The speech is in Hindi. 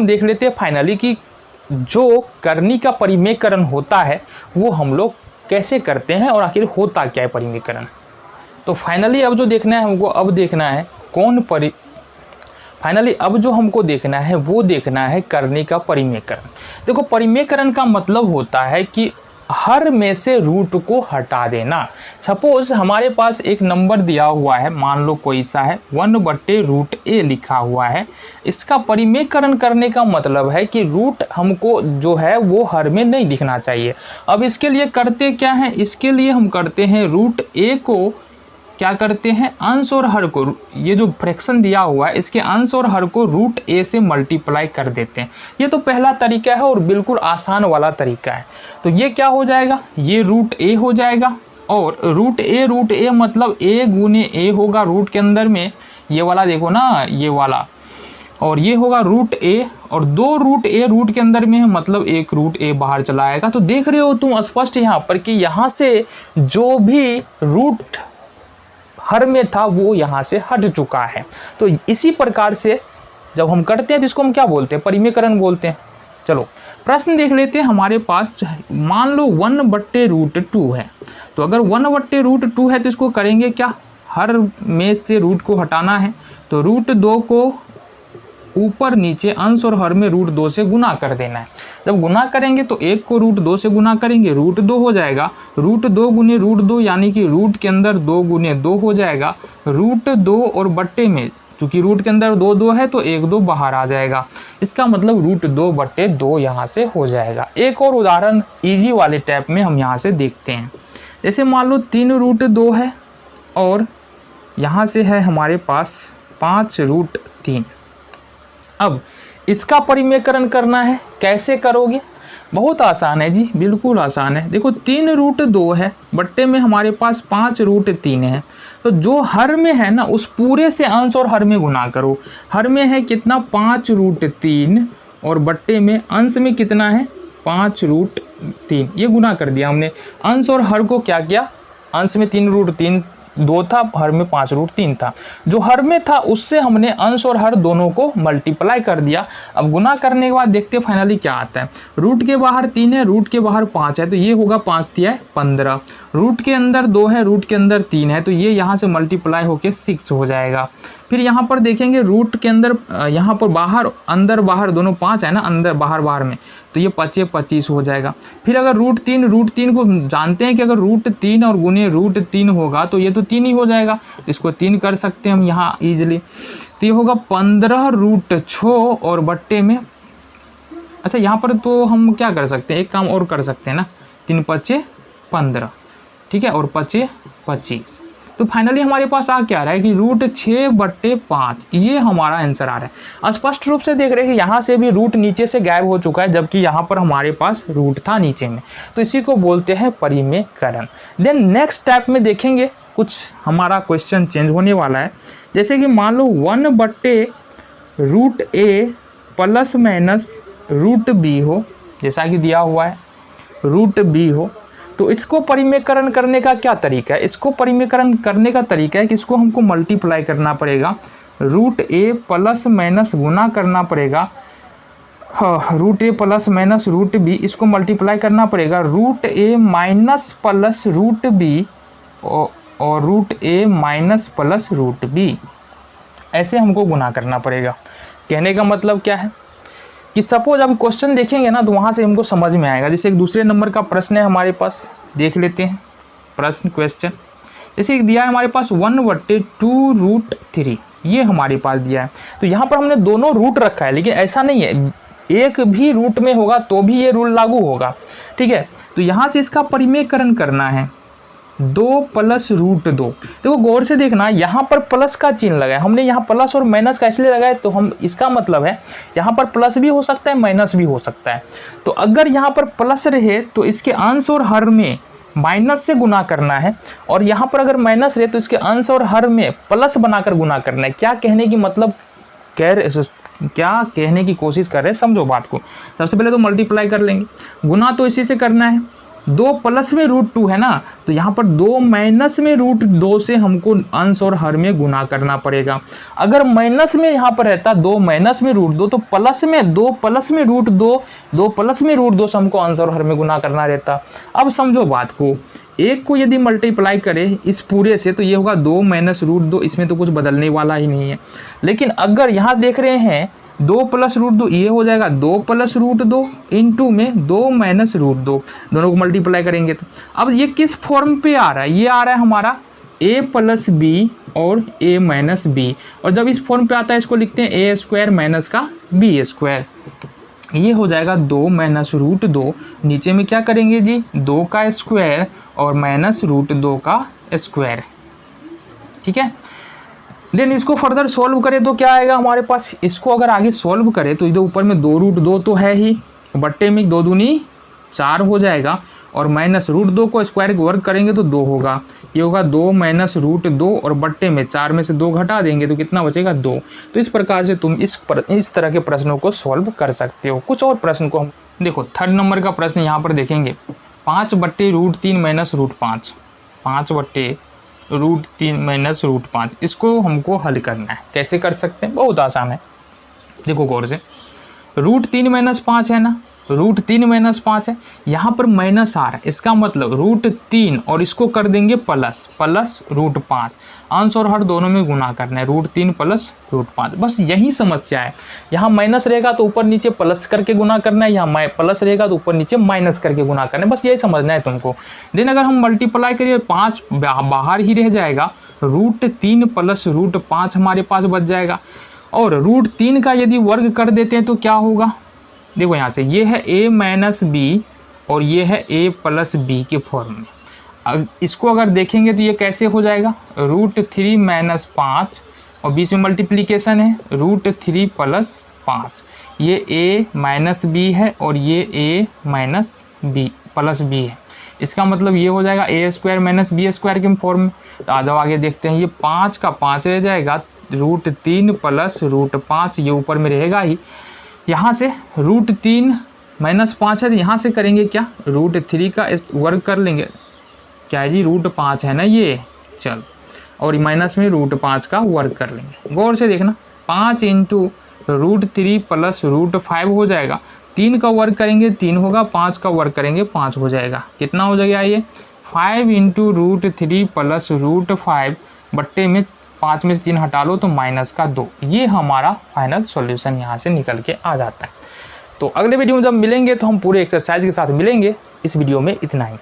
हम देख लेते हैं फाइनली कि जो करनी का परिमेयकरण होता है वो हम लोग कैसे करते हैं और आखिर होता क्या है परिमेयकरण। तो फाइनली अब जो देखना है हमको, अब देखना है फाइनली अब जो हमको देखना है वो देखना है करनी का परिमेयकरण। देखो, परिमेयकरण का मतलब होता है कि हर में से रूट को हटा देना। सपोज हमारे पास एक नंबर दिया हुआ है, मान लो कोई सा है 1/√a लिखा हुआ है। इसका परिमेयकरण करने का मतलब है कि रूट हमको जो है वो हर में नहीं दिखना चाहिए। अब इसके लिए करते क्या है, इसके लिए हम करते हैं रूट a को क्या करते हैं, अंश और हर को, ये जो फ्रैक्शन दिया हुआ है इसके अंश और हर को रूट a से मल्टीप्लाई कर देते हैं। ये तो पहला तरीका है और बिल्कुल आसान वाला तरीका है। तो ये क्या हो जाएगा, ये रूट a हो जाएगा और रूट a मतलब a गुने a होगा रूट के अंदर में, ये वाला देखो ना, ये वाला, और ये होगा रूट a और 2 रूट a रूट के अंदर में है, मतलब 1 रूट a बाहर चला आएगा। तो देख रहे हो तुम स्पष्ट यहाँ पर कि यहाँ से जो भी रूट हर में था वो यहाँ से हट चुका है। तो इसी प्रकार से जब हम करते हैं तो इसको हम क्या बोलते हैं, परिमेयकरण बोलते हैं। चलो प्रश्न देख लेते हैं। हमारे पास मान लो 1/√2 है, तो अगर 1/√2 है तो इसको करेंगे क्या, हर में से रूट को हटाना है। तो √2 को ऊपर नीचे अंश और हर में √2 से गुना कर देना है। जब गुना करेंगे तो 1 को √2 से गुना करेंगे, √2 हो जाएगा, √2 गुने √2 यानी कि रूट के अंदर 2 गुने 2 हो जाएगा, √2 और बट्टे में चूंकि रूट के अंदर 2 है तो 1 2 बाहर आ जाएगा। इसका मतलब √2/2 यहाँ से हो जाएगा। एक और उदाहरण ईजी वाले टाइप में हम यहाँ से देखते हैं। जैसे मान लो 3√2 है और यहाँ से है हमारे पास 5√3। अब इसका परिमेयकरण करना है, कैसे करोगे, बहुत आसान है जी, बिल्कुल आसान है। देखो 3√2 है, बट्टे में हमारे पास 5√3 है। तो जो हर में है ना उस पूरे से अंश और हर में गुना करो। हर में है कितना, 5√3 और बट्टे में अंश में कितना है, 5√3। ये गुना कर दिया हमने। अंश और हर को क्या किया, अंश में 3√3 था, हर में 5√3 था। जो हर में था उससे हमने अंश और हर दोनों को मल्टीप्लाई कर दिया। अब गुना करने के बाद देखते हैं फाइनली क्या आता है। रूट के बाहर 3 है, रूट के बाहर 5 है, तो ये होगा 5 तिया 15। रूट के अंदर 2 है, रूट के अंदर 3 है, तो ये यहाँ से मल्टीप्लाई होके 6 हो जाएगा। फिर यहाँ पर देखेंगे रूट के अंदर, यहाँ पर बाहर अंदर बाहर दोनों 5 है ना, अंदर बाहर में, तो ये 25 हो जाएगा। फिर अगर √3 को जानते हैं कि अगर √3 और गुने √3 होगा तो ये तो 3 ही हो जाएगा, इसको 3 कर सकते हैं हम यहाँ ईजिली। तो ये होगा 15√6 और बट्टे में, अच्छा यहाँ पर तो हम क्या कर सकते हैं, एक काम और कर सकते हैं ना, 3 5 15, ठीक है, और 5 25। तो फाइनली हमारे पास आ क्या रहा है कि √6/5, ये हमारा आंसर आ रहा है। स्पष्ट रूप से देख रहे हैं कि यहाँ से भी रूट नीचे से गायब हो चुका है, जबकि यहाँ पर हमारे पास रूट था नीचे में, तो इसी को बोलते हैं परिमेयकरण। देन नेक्स्ट स्टेप में देखेंगे, कुछ हमारा क्वेश्चन चेंज होने वाला है। जैसे कि मान लो 1/√a प्लस माइनस √b हो, जैसा कि दिया हुआ है √b हो, तो इसको परिमेयकरण करने का क्या तरीका है। इसको परिमेयकरण करने का तरीका है कि इसको हमको मल्टीप्लाई करना पड़ेगा, √a प्लस माइनस गुना करना पड़ेगा, √a प्लस माइनस √b, इसको मल्टीप्लाई करना पड़ेगा √a माइनस प्लस √b और √a माइनस प्लस √b, ऐसे हमको गुना करना पड़ेगा। कहने का मतलब क्या है कि सपोज अब क्वेश्चन देखेंगे ना तो वहाँ से हमको समझ में आएगा। जैसे एक दूसरे नंबर का प्रश्न है हमारे पास, देख लेते हैं प्रश्न क्वेश्चन। जैसे एक दिया है हमारे पास 1/2√3, ये हमारे पास दिया है। तो यहाँ पर हमने दोनों रूट रखा है, लेकिन ऐसा नहीं है, एक भी रूट में होगा तो भी ये रूल लागू होगा, ठीक है। तो यहाँ से इसका परिमेयकरण करना है, 2 प्लस √2। देखो गौर से देखना, यहाँ पर प्लस का चिन्ह लगा है, हमने यहाँ प्लस और माइनस का इसलिए लगाया, तो हम इसका मतलब है यहाँ पर प्लस भी हो सकता है माइनस भी हो सकता है। तो अगर यहाँ पर प्लस रहे तो इसके अंश और हर में माइनस से गुना करना है, और यहाँ पर अगर माइनस रहे तो इसके अंश और हर में प्लस बनाकर गुना करना है। क्या कहने की मतलब क्या कहने की कोशिश कर रहे हैं, समझो बात को। सबसे पहले तो मल्टीप्लाई कर लेंगे, गुना तो इसी से करना है, 2 प्लस में √2 है ना, तो यहाँ पर 2 माइनस में √2 से हमको अंश और हर में गुना करना पड़ेगा। अगर माइनस में यहाँ पर रहता 2 माइनस में √2 तो प्लस में 2 प्लस में √2, 2 प्लस में √2 से हमको अंश और हर में गुना करना रहता। अब समझो बात को, एक को यदि मल्टीप्लाई करें इस पूरे से तो ये होगा 2 माइनस √2, इसमें तो कुछ बदलने वाला ही नहीं है। लेकिन अगर यहाँ देख रहे हैं 2 प्लस √2, ये हो जाएगा 2 प्लस √2 इंटू में 2 माइनस √2, दोनों को मल्टीप्लाई करेंगे तो अब ये किस फॉर्म पे आ रहा है, ये आ रहा है हमारा a प्लस बी और a माइनस बी, और जब इस फॉर्म पे आता है इसको लिखते हैं a² माइनस का b²। ये हो जाएगा 2 माइनस √2, नीचे में क्या करेंगे जी 2 का स्क्वायर और माइनस √2 का स्क्वायर, ठीक है। देन इसको फर्दर सॉल्व करें तो क्या आएगा हमारे पास, इसको अगर आगे सॉल्व करें तो इधर ऊपर में 2 √2 तो है ही, बट्टे में 2 दूनी 4 हो जाएगा, और माइनस √2 को स्क्वायर वर्क करेंगे तो 2 होगा, ये होगा 2 माइनस √2 और बट्टे में 4 में से 2 घटा देंगे तो कितना बचेगा 2। तो इस प्रकार से तुम इस तरह के प्रश्नों को सॉल्व कर सकते हो। कुछ और प्रश्न को हम देखो, 3rd नंबर का प्रश्न यहाँ पर देखेंगे, 5 बट्टे √3 माइनस √5, 5 बट्टे √3 माइनस √5, इसको हमको हल करना है। कैसे कर सकते हैं, बहुत आसान है, देखो गौर से। √3 माइनस 5 है ना, √3 माइनस 5 है, यहाँ पर माइनस आ रहा है, इसका मतलब √3 और इसको कर देंगे प्लस √5, अंश और हर दोनों में गुना करना है, √3 प्लस √5, बस यही समस्या है। यहाँ माइनस रहेगा तो ऊपर नीचे प्लस करके गुना करना है, यहाँ प्लस रहेगा तो ऊपर नीचे माइनस करके गुना करना है, बस यही समझना है तुमको। देन अगर हम मल्टीप्लाई करिए 5 बाहर ही रह जाएगा, √3 प्लस √5 हमारे पास बच जाएगा, और √3 का यदि वर्ग कर देते हैं तो क्या होगा, देखो यहाँ से ये है a माइनस बी और ये है a प्लस बी के फॉर्म में। अब इसको अगर देखेंगे तो ये कैसे हो जाएगा, √3 माइनस 5 और बीच में मल्टीप्लीकेशन है √3 प्लस 5, ये a माइनस बी है और ये a minus B plus B है, इसका मतलब ये हो जाएगा a² माइनस b² के फॉर्म में। तो आ जाओ आगे देखते हैं, ये 5 का 5 रह जाएगा, √3 प्लस √5 ये ऊपर में रहेगा ही, यहाँ से √3 माइनस 5 है तो यहाँ से करेंगे क्या, √3 का वर्ग कर लेंगे, क्या है जी √5 है ना ये, चल, और माइनस में √5 का वर्ग कर लेंगे। गौर से देखना, 5 इंटू √3 प्लस √5 हो जाएगा, 3 का वर्ग करेंगे 3 होगा, 5 का वर्ग करेंगे 5 हो जाएगा, कितना हो जाएगा ये 5 इंटू √3 प्लस √5 बट्टे में 5 में से 3 हटा लो तो माइनस का 2, ये हमारा फाइनल सॉल्यूशन यहाँ से निकल के आ जाता है। तो अगले वीडियो में जब मिलेंगे तो हम पूरे एक्सरसाइज के साथ मिलेंगे। इस वीडियो में इतना ही।